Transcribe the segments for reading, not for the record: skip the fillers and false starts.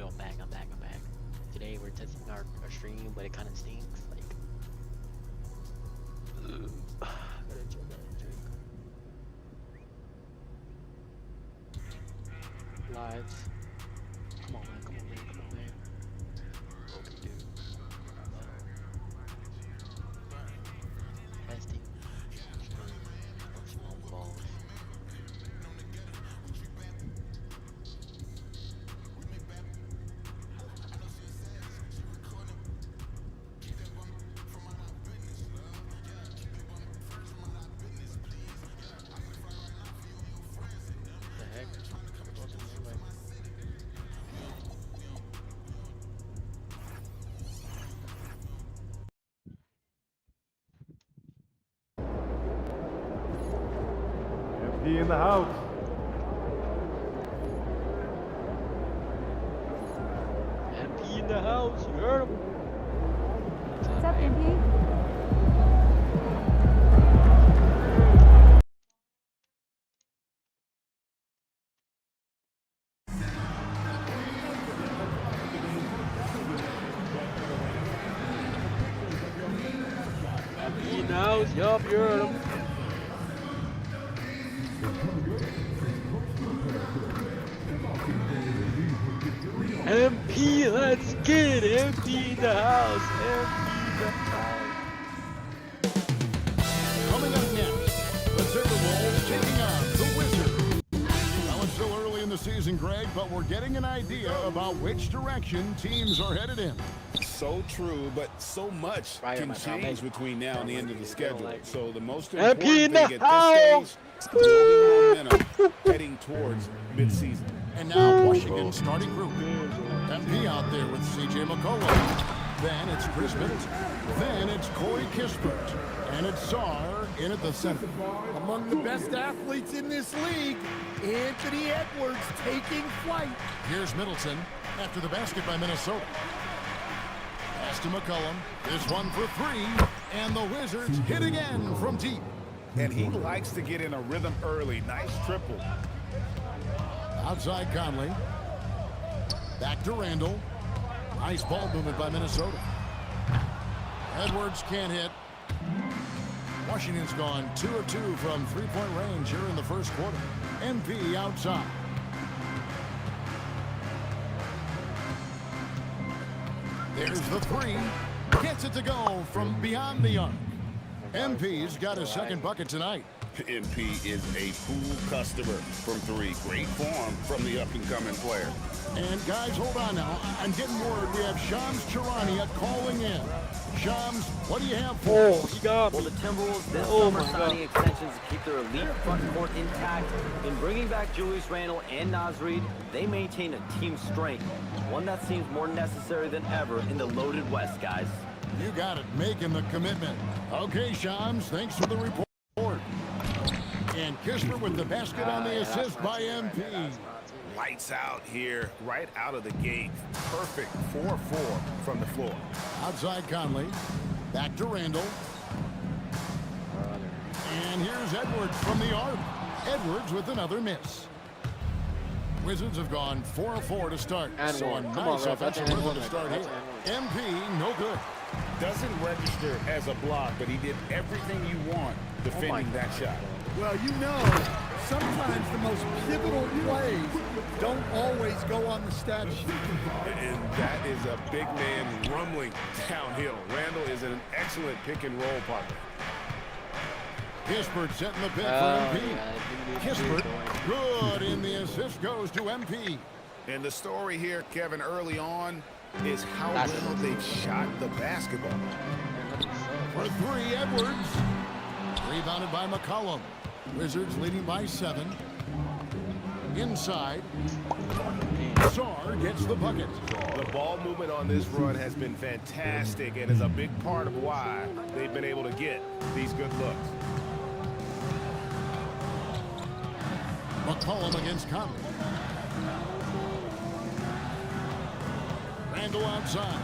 I'm back. Today we're testing our stream, but it kind of stinks. Like, gotta drink. Lives. Come on, man. Okay, dude. Testing. Small balls. He in the house. MP in the house, you heard him. What's up, MP? MP in the house, yup, you heard him. MP, let's get it. MP in the house. MP in the house. Coming up next, the Timberwolves taking on the Wizards. Now it's still early in the season, Greg, but we're getting an idea about which direction teams are headed in. So true, but so much can change between now and the end of the schedule. So the most MP important in the thing at this stage is building momentum heading towards midseason. And now Washington's starting group. MP out there with C.J. McCollum. Then it's Chris Middleton. Then it's Corey Kispert. And it's Sarr in at the center. Among the best athletes in this league, Anthony Edwards taking flight. Here's Middleton after the basket by Minnesota. Pass to McCollum. This one for three. And the Wizards hit again from deep. And he likes to get in a rhythm early. Nice triple. Outside Conley. Back to Randall. Nice ball movement by Minnesota. Edwards can't hit. Washington's gone 2 of 2 from three-point range here in the first quarter. MP outside. There's the three. Gets it to go from beyond the arc. MP's got his second bucket tonight. MP is a pool customer from three. Great form from the up-and-coming player. And guys, hold on now. I'm getting word we have Shams Charania calling in. Shams, what do you have for us? He got me. Well, the Timberwolves this Oh summer my signing extensions to keep their elite front court intact. In bringing back Julius Randle and Naz Reid, they maintain a team strength, one that seems more necessary than ever in the loaded West, guys. You got it, making the commitment. Okay, Shams, thanks for the report. And Kisper with the basket on the assist by MP. Lights out here, right out of the gate. Perfect 4-4 from the floor. Outside Conley. Back to Randall. And here's Edwards from the arc. Edwards with another miss. Wizards have gone 4 of 4 to start. And so one. a Come on, nice Ralph. offensive That's rhythm and to start one. here. That's MP, no good. Doesn't register as a block, but he did everything you want defending that shot. Well, you know, sometimes the most pivotal plays don't always go on the stat sheet. And that is a big man rumbling downhill. Randall is an excellent pick-and-roll partner. Kispert setting the pick for MP. Kispert, good, and the assist goes to MP. And the story here, Kevin, early on, is how well they've shot the basketball. For three, Edwards. Rebounded by McCollum. Wizards leading by 7. Inside. Sarr gets the bucket. The ball movement on this run has been fantastic and is a big part of why they've been able to get these good looks. McCollum against Conley. Randall outside.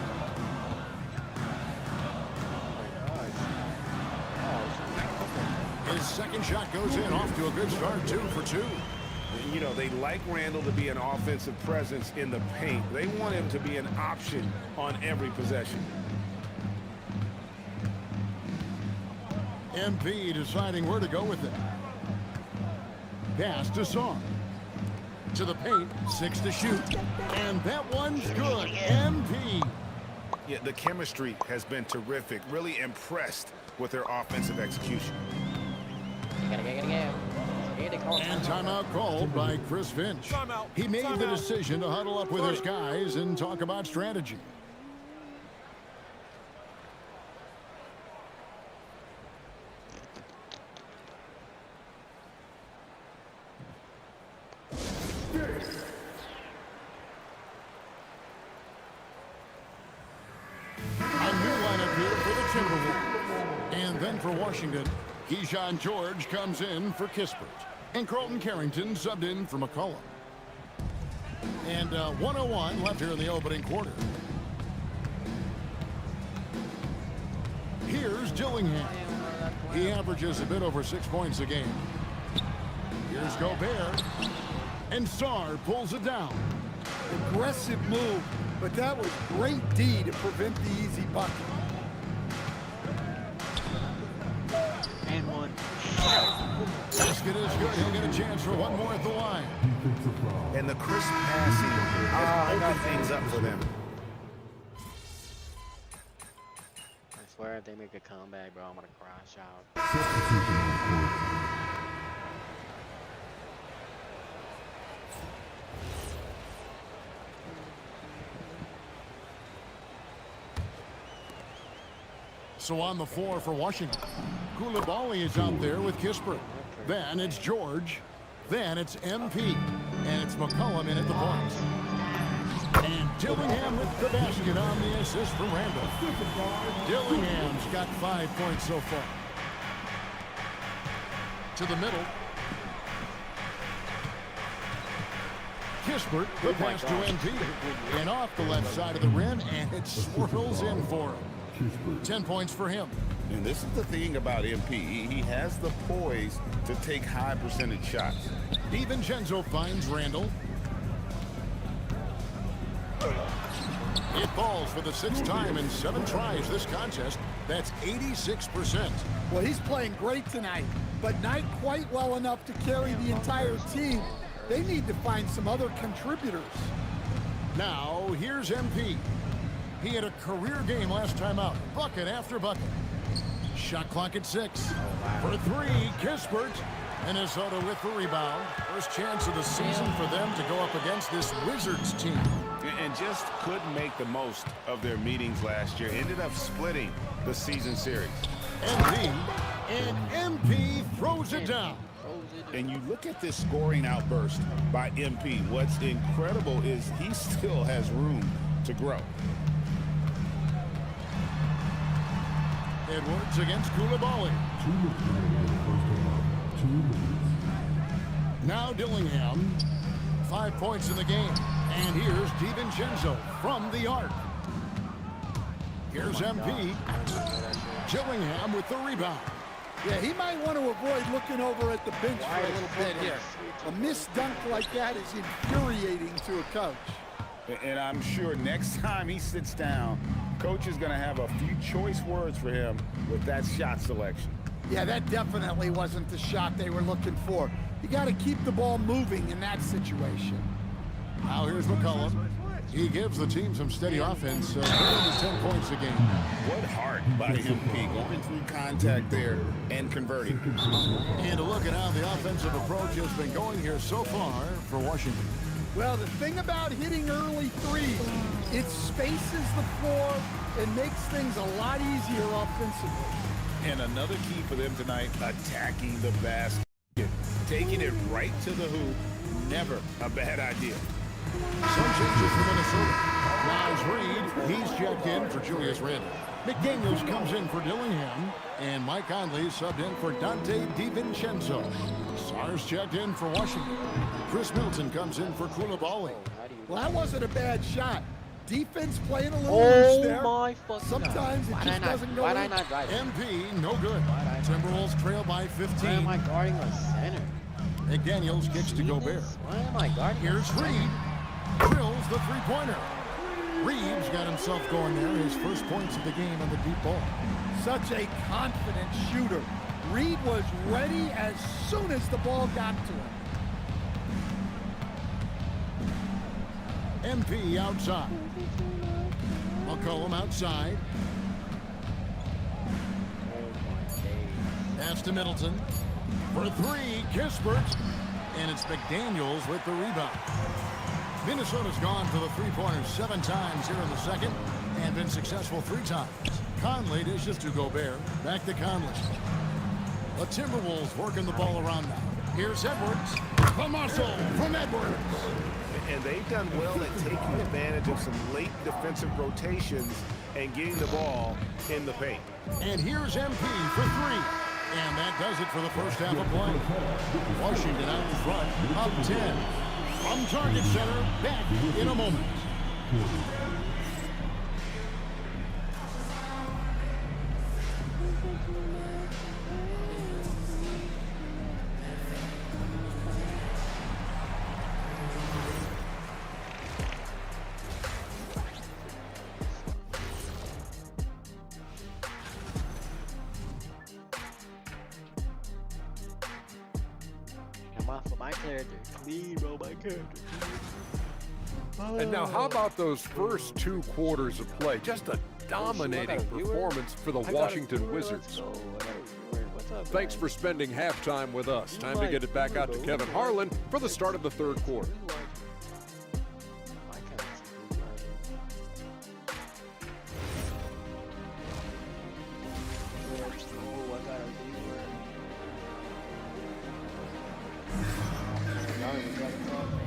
His second shot goes in, off to a good start, 2 for 2. You know, they like Randall to be an offensive presence in the paint. They want him to be an option on every possession. MP deciding where to go with it. Pass to Song. To the paint, 6 to shoot. And that one's good. MP. Yeah, the chemistry has been terrific. Really impressed with their offensive execution. And timeout called by Chris Finch. He made the decision to huddle up with his guys and talk about strategy. And then for Washington, Keyshawn George comes in for Kispert. And Carlton Carrington subbed in for McCollum. And 1:01 left here in the opening quarter. Here's Dillingham. He averages a bit over 6 points a game. Here's Gobert. And Sarr pulls it down. Aggressive move, but that was great D to prevent the easy bucket. And one. Basket is good. He'll get a chance for one more at the line. And the crisp passing has opened things up for them. I swear if they make a comeback, bro, I'm gonna crash out. So on the floor for Washington, Koulibaly is out there with Kispert. Then it's George. Then it's MP. And it's McCollum in at the point. And Dillingham with the basket on the assist from Randall. Dillingham's got 5 points so far. To the middle. Kispert, the pass to MP. And off the left side of the rim, and it swirls in for him. 10 points for him. And this is the thing about MP. He has the poise to take high percentage shots. DiVincenzo finds Randall. It falls for the 6th time in 7 tries this contest. That's 86%. Well, he's playing great tonight, but not quite well enough to carry the entire team. They need to find some other contributors. Now, here's MP. He had a career game last time out. Bucket after bucket. Shot clock at 6. For 3, Kispert. Minnesota with the rebound. First chance of the season for them to go up against this Wizards team. And just couldn't make the most of their meetings last year. Ended up splitting the season series. MP. And MP throws it down. And you look at this scoring outburst by MP. What's incredible is he still has room to grow. Edwards against Koulibaly. Now Dillingham. 5 points in the game. And here's DiVincenzo from the arc. Here's MP. Dillingham with the rebound. Yeah, he might want to avoid looking over at the bench for a little bit here. A missed dunk like that is infuriating to a coach. And I'm sure next time he sits down, coach is going to have a few choice words for him with that shot selection. Yeah, that definitely wasn't the shot they were looking for. You got to keep the ball moving in that situation. Now here's McCollum. He gives the team some steady offense, 10 points a game. What heart by MP, going through contact there and converting. And a look at how the offensive approach has been going here so far for Washington. Well, the thing about hitting early threes, it spaces the floor and makes things a lot easier offensively. And another key for them tonight, attacking the basket. Taking it right to the hoop, never a bad idea. Some changes for Minnesota. Miles Reed, he's checked in for Julius Randle. McDaniels comes in for Dillingham. And Mike Conley subbed in for Dante DiVincenzo. Sarr's checked in for Washington. Chris Milton comes in for Koulibaly. Well, that wasn't a bad shot. Defense playing a little loose there. My fucking Sometimes it just doesn't go Why in. did I not drive it? MP, no good. Timberwolves trail by 15. Why am I guarding the center? McDaniels kicks to Gobert. Why am I guarding? Here's Reed. Drills the three-pointer. Reeves got himself going there. His first points of the game on the deep ball. Such a confident shooter. Reed was ready as soon as the ball got to him. MP outside. McCollum outside. Pass to Middleton. For three, Kispert. And it's McDaniels with the rebound. Minnesota's gone for the three-pointers 7 times here in the second and been successful 3 times. Conley dishes to Gobert. Back to Conley. The Timberwolves working the ball around now. Here's Edwards. The muscle from Edwards. And they've done well at taking advantage of some late defensive rotations and getting the ball in the paint. And here's MP for 3. And that does it for the first half of play. Washington out in front, up 10. From Target Center, back in a moment. Come on for my character. Clean, bro, my character. And now, how about those first 2 quarters of play? Just a dominating performance for the Washington Wizards. Thanks for spending halftime with us. Time to get it back out to Kevin Harlan for the start of the third quarter.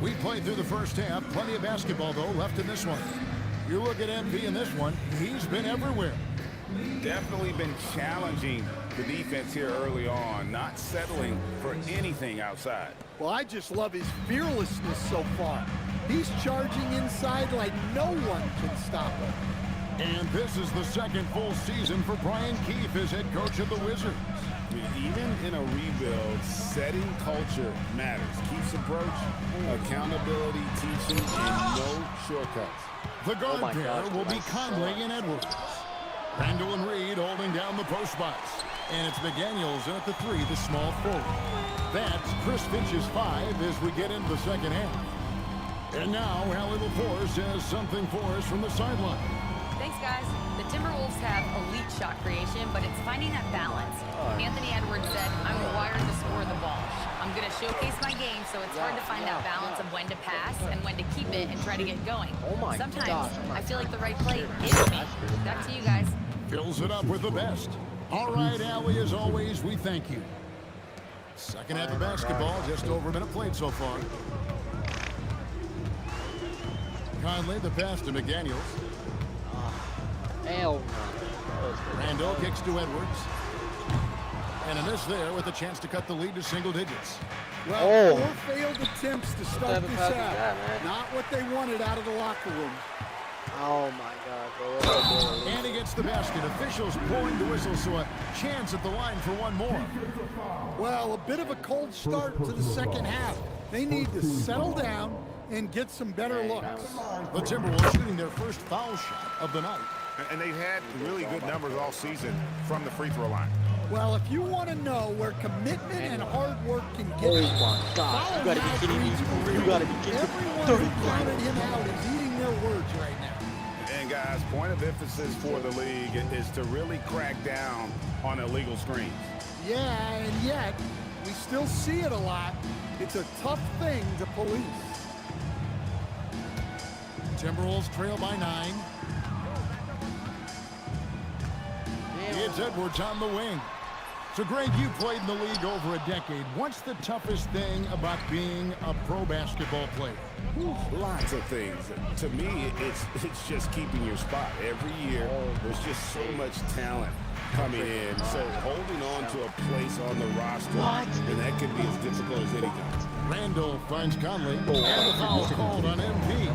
We played through the first half. Plenty of basketball, though, left in this one. You look at MP in this one, he's been everywhere. Definitely been challenging the defense here early on, not settling for anything outside. Well, I just love his fearlessness so far. He's charging inside like no one can stop him. And this is the second full season for Brian Keefe as head coach of the Wizards. I mean, even in a rebuild, setting culture matters. Keeps approach, accountability, teaching, and no shortcuts. The guard pair will be Conley and Edwards. Randall and Reed holding down the post spots. And it's McDaniels in at the 3, the small forward. That's Chris Finch's 5 as we get into the second half. And now, Allie LaForce has something for us from the sideline. Thanks, guys. The Timberwolves have elite shot creation, but it's finding that balance. Anthony Edwards said, I'm wired to score the ball. I'm going to showcase my game, so it's hard to find that balance of when to pass and when to keep it and try to get going. Sometimes I feel like the right play is me. Back to you guys. Fills it up with the best. All right, Allie, as always, we thank you. Second half of basketball, just over a minute played so far. Conley, the pass to McDaniels. Hell no. Randall kicks to Edwards. And a miss there with a chance to cut the lead to single digits. Well, 4 failed attempts to start this out. Not what they wanted out of the locker room. Oh my God, bro. And he gets the basket. Officials blowing the whistle, so a chance at the line for one more. Well, a bit of a cold start to the second half. They need to settle down and get some better looks. The Timberwolves shooting their first foul shot of the night. And they've had really good numbers all season from the free throw line. Well, if you want to know where commitment and hard work can get Oh you, my God, you gotta be kidding me. You gotta be kidding me. everyone who counted him out is eating their words right now. And guys, point of emphasis for the league is to really crack down on illegal screens. Yeah, and yet, we still see it a lot. It's a tough thing to police. Timberwolves trail by 9. It's Edwards on the wing. So, Greg, you played in the league over a decade. What's the toughest thing about being a pro basketball player? Lots of things. To me, it's just keeping your spot. Every year, there's just so much talent coming in. So holding on to a place on the roster, and that can be as difficult as anything. Randall finds Conley, and the foul called on MP.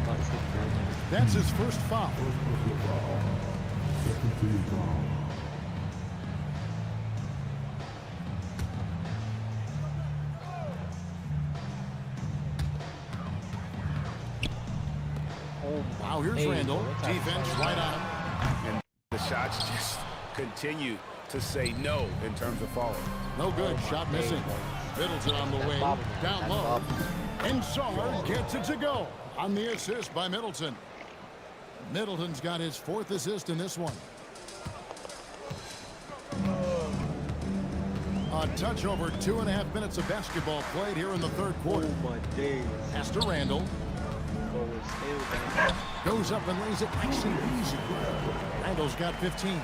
That's his first foul. Now here's Randall. Defense right on him. And the shots just continue to say no in terms of falling. No good. Shot missing. Middleton on the wing. Down low. And Sard gets it to go on the assist by Middleton. Middleton's got his 4th assist in this one. A touch over 2.5 minutes of basketball played here in the 3rd quarter. Oh my days. Pass to Randall. Goes up and lays it nice and easy. Randall's got 15.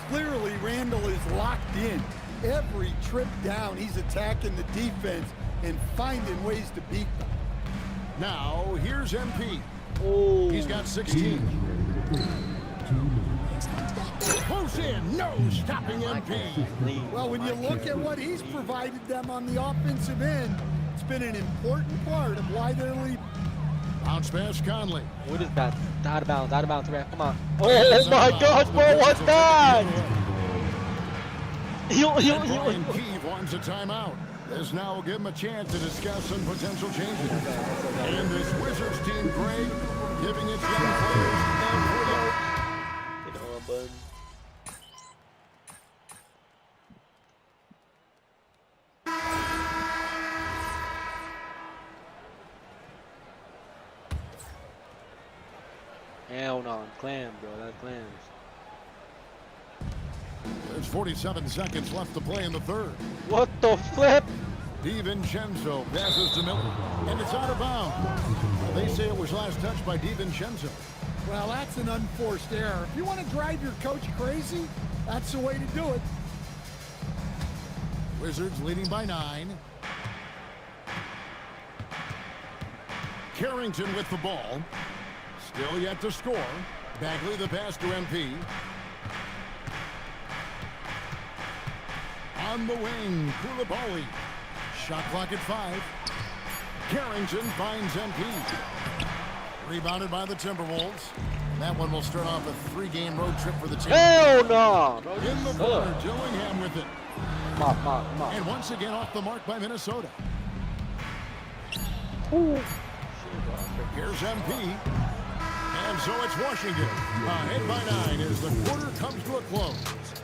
Clearly, Randall is locked in. Every trip down, he's attacking the defense and finding ways to beat them. Now, here's MP. Oh. He's got 16. Close in. No stopping MP. Well, when you look at what he's provided them on the offensive end, it's been an important part of why they're leading. Bounce pass, Conley. What is that? Out of bounds, ref. Come on. Oh my gosh, bro, what's that? Brian Keefe wants a timeout. This now will give him a chance to discuss some potential changes. And this Wizards team, Greg, giving its young players every You know what, bud? Hell no, clams, bro. That's clams. There's 47 seconds left to play in the 3rd. What the flip? DiVincenzo passes to Miller, and it's out of bounds. They say it was last touched by DiVincenzo. Well, that's an unforced error. If you want to drive your coach crazy, that's the way to do it. Wizards leading by 9. Carrington with the ball. Still yet to score. Bagley the pass to MP. On the wing, Koulibaly. Shot clock at 5. Carrington finds MP. Rebounded by the Timberwolves. And that one will start off a 3-game road trip for the team. Hell no! In the corner, Dillingham with it. Come on. And once again off the mark by Minnesota. Here's MP. And so it's Washington. Ahead by 9 as the quarter comes to a close.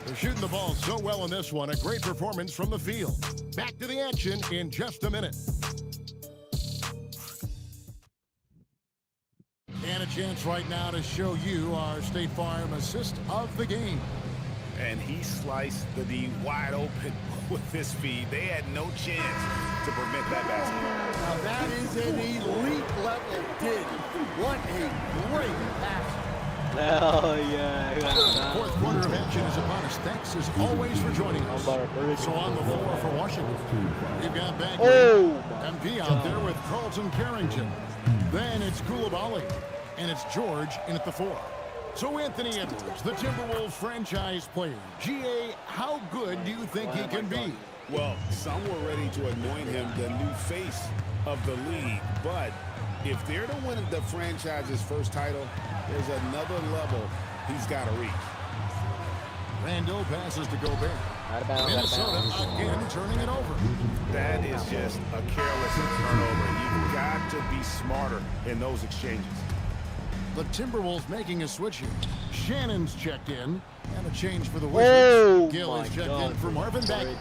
They're shooting the ball so well in this one. A great performance from the field. Back to the action in just a minute. And a chance right now to show you our State Farm assist of the game. And he sliced the D wide open with his feed. They had no chance to prevent that basket. Now that is an elite level dig. What a great pass. Hell yeah. 4th quarter of action is upon us. Thanks as always for joining us. So on the floor for Washington, you've got Bagley. MP out there with Carlton Carrington. Then it's Koulibaly. And it's George in at the 4. So Anthony Edwards, the Timberwolves franchise player. GA, how good do you think he can be? Well, some were ready to anoint him the new face of the league. But if they're to win the franchise's first title, there's another level he's got to reach. Randall passes to Gobert. Minnesota again turning it over. That is just a careless turnover. You've got to be smarter in those exchanges. The Timberwolves making a switch here. Shannon's checked in. And a change for the Wizards. Oh, Gill is checked in for Marvin Bagley.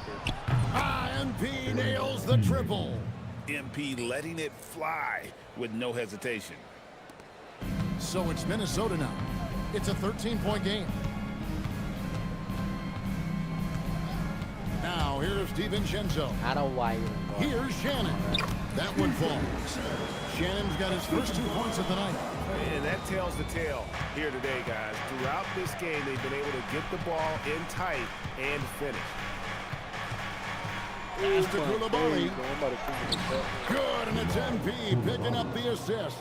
MP nails the triple. MP letting it fly with no hesitation. So it's Minnesota now. It's a 13-point game. Now here's DiVincenzo. I don't know why. Here's Shannon. That one falls. Shannon's got his first 2 points of the night. And that tells the tale here today, guys. Throughout this game, they've been able to get the ball in tight and finish. Pass to Koulibaly. Good, and it's MP picking up the assist.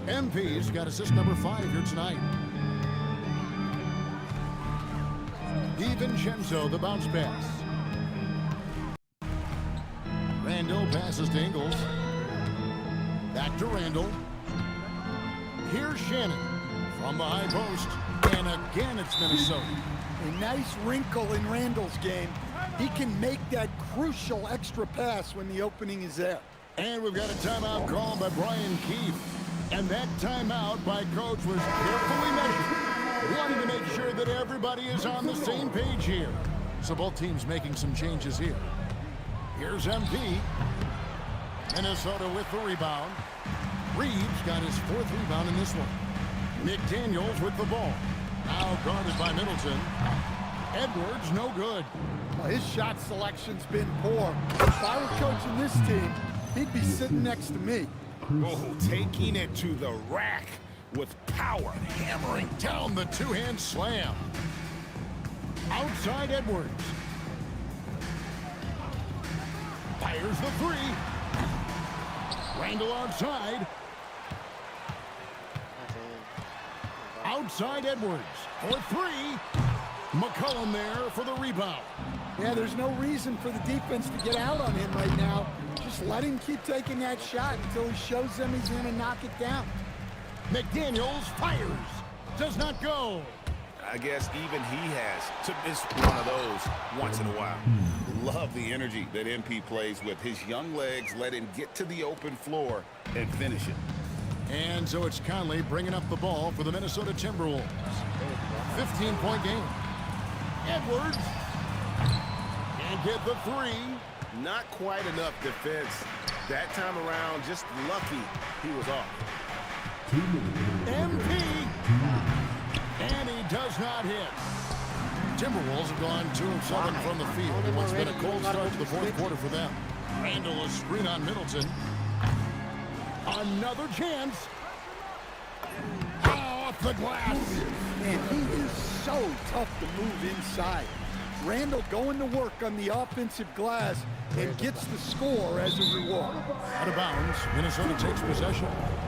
MP's got assist number 5 here tonight. DiVincenzo, the bounce pass. Randall passes to Ingles. Back to Randall. Here's Shannon from the high post. And again, it's Minnesota. A nice wrinkle in Randall's game. He can make that crucial extra pass when the opening is there. And we've got a timeout called by Brian Keefe. And that timeout by coach was carefully measured, wanting to make sure that everybody is on the same page here. So both teams making some changes here. Here's MP. Minnesota with the rebound. Reeves got his 4th rebound in this one. McDaniels with the ball. Now guarded by Middleton. Edwards, no good. Well, his shot selection's been poor. If I were coaching this team, he'd be sitting next to me. Oh, taking it to the rack with power. Hammering down the two-hand slam. Outside Edwards. Fires the 3. Randall outside. Outside Edwards for 3. McCollum there for the rebound. Yeah, there's no reason for the defense to get out on him right now. Just let him keep taking that shot until he shows them he's going to knock it down. McDaniels fires. Does not go. I guess even he has to miss one of those once in a while. Love the energy that MP plays with. His young legs let him get to the open floor and finish it. And so it's Conley bringing up the ball for the Minnesota Timberwolves. 15-point game. Edwards. Can't get the 3. Not quite enough defense. That time around, just lucky he was off. MP. And he does not hit. Timberwolves have gone 2 of 7 from the field in what's been a cold start to the 4th quarter for them. Randall a screen on Middleton. Another chance. Off the glass. Man, he is so tough to move inside. Randall going to work on the offensive glass and gets the score as a reward. Out of bounds. Minnesota takes possession.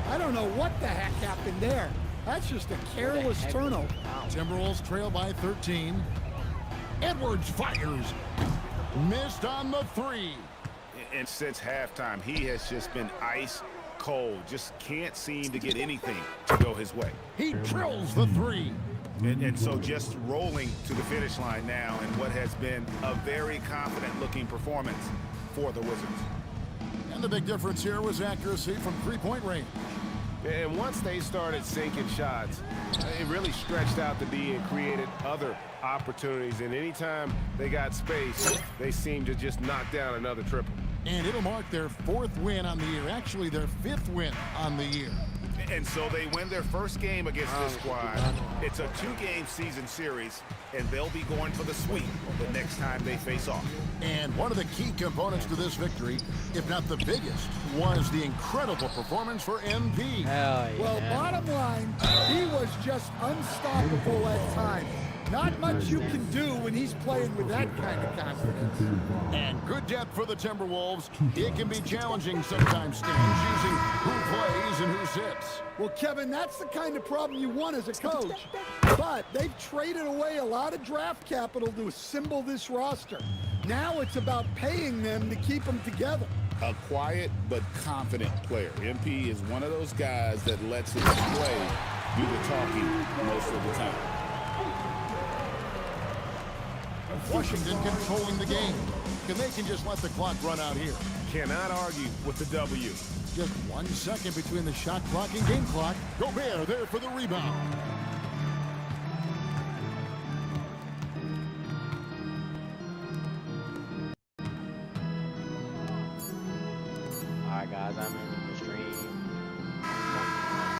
I don't know what the heck happened there. That's just a careless turnover. Timberwolves trail by 13. Edwards fires. Missed on the 3. And since halftime, he has just been ice cold. Just can't seem to get anything to go his way. He drills the 3. And so just rolling to the finish line now in what has been a very confident-looking performance for the Wizards. And the big difference here was accuracy from 3-point range. And once they started sinking shots, it really stretched out the D and created other opportunities. And anytime they got space, they seemed to just knock down another triple. And it'll mark their 4th win on the year. Actually, their 5th win on the year. And so they win their first game against this squad. It's a 2-game season series, and they'll be going for the sweep the next time they face off. And one of the key components to this victory, if not the biggest, was the incredible performance for MP. Hell yeah. Well, bottom line, he was just unstoppable at times. Not much you can do when he's playing with that kind of confidence. And good depth for the Timberwolves. It can be challenging sometimes, Stan, choosing who plays and who sits. Well, Kevin, that's the kind of problem you want as a coach. But they've traded away a lot of draft capital to assemble this roster. Now it's about paying them to keep them together. A quiet but confident player. MP is one of those guys that lets his play do the talking most of the time. Washington controlling the game. And they can just let the clock run out here. Cannot argue with the W. Just 1 second between the shot clock and game clock. Gobert there for the rebound.